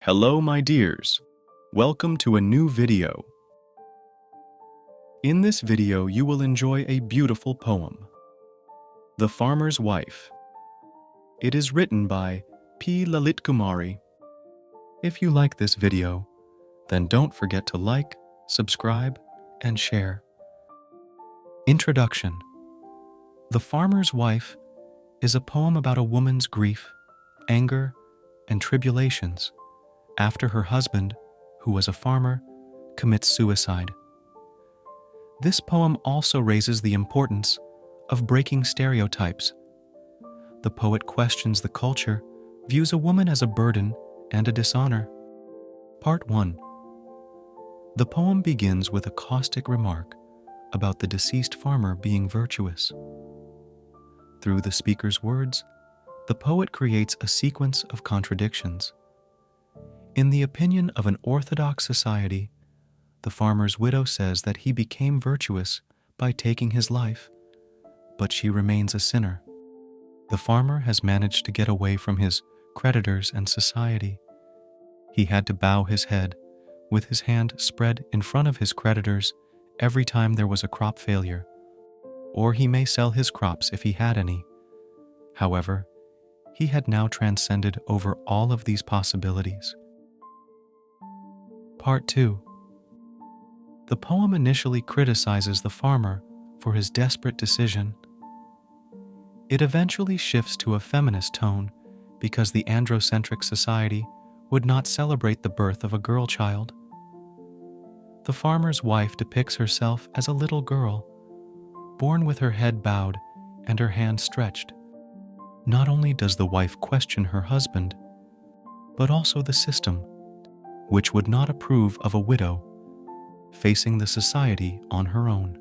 Hello, my dears. Welcome to a new video. In this video, you will enjoy a beautiful poem, The Farmer's Wife. It is written by LALITA Kumari. If you like this video, then don't forget to like, subscribe, and share. Introduction. The Farmer's Wife is a poem about a woman's grief, anger, and tribulations after her husband, who was a farmer, commits suicide. This poem also raises the importance of breaking stereotypes. The poet questions the culture, views a woman as a burden and a dishonor. Part 1. The poem begins with a caustic remark about the deceased farmer being virtuous. Through the speaker's words, the poet creates a sequence of contradictions. In the opinion of an orthodox society, the farmer's widow says that he became virtuous by taking his life, but she remains a sinner. The farmer has managed to get away from his creditors and society. He had to bow his head, with his hand spread in front of his creditors every time there was a crop failure, or he may sell his crops if he had any. However, he had now transcended over all of these possibilities. Part 2. The poem initially criticizes the farmer for his desperate decision. It eventually shifts to a feminist tone because the androcentric society would not celebrate the birth of a girl child. The farmer's wife depicts herself as a little girl, born with her head bowed and her hand stretched. Not only does the wife question her husband, but also the system, which would not approve of a widow facing the society on her own.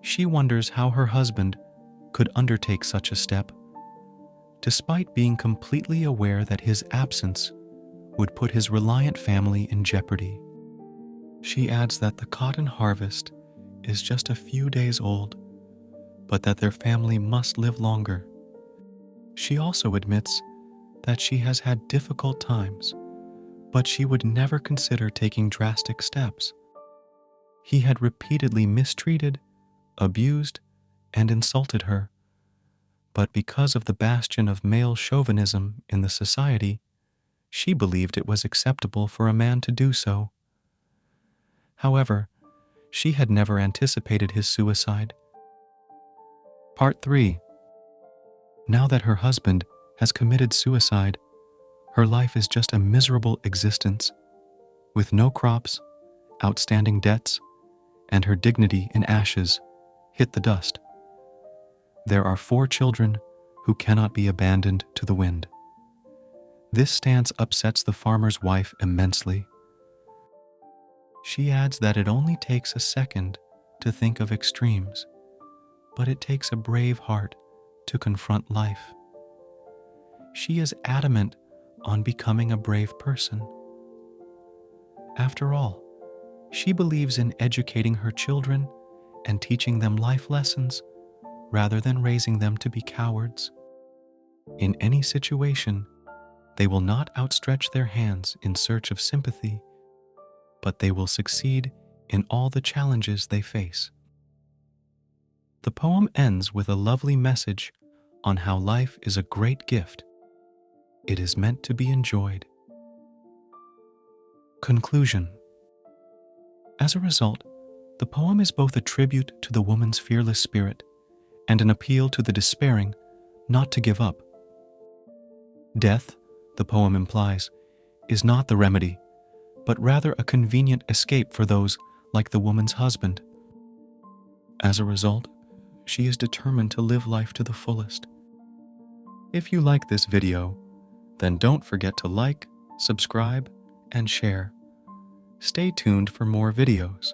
She wonders how her husband could undertake such a step, despite being completely aware that his absence would put his reliant family in jeopardy. She adds that the cotton harvest is just a few days old, but that their family must live longer. She also admits that she has had difficult times, but she would never consider taking drastic steps. He had repeatedly mistreated, abused, and insulted her, but because of the bastion of male chauvinism in the society, she believed it was acceptable for a man to do so. However, she had never anticipated his suicide. Part 3. Now that her husband has committed suicide, her life is just a miserable existence, with no crops, outstanding debts, and her dignity in ashes hit the dust. There are 4 children who cannot be abandoned to the wind. This stance upsets the farmer's wife immensely. She adds that it only takes a second to think of extremes, but it takes a brave heart to confront life. She is adamant on becoming a brave person. After all, she believes in educating her children and teaching them life lessons rather than raising them to be cowards. In any situation, they will not outstretch their hands in search of sympathy, but they will succeed in all the challenges they face. The poem ends with a lovely message on how life is a great gift. It is meant to be enjoyed. Conclusion. As a result, the poem is both a tribute to the woman's fearless spirit and an appeal to the despairing not to give up. Death, the poem implies, is not the remedy, but rather a convenient escape for those like the woman's husband. As a result, she is determined to live life to the fullest. If you like this video, then don't forget to like, subscribe, and share. Stay tuned for more videos.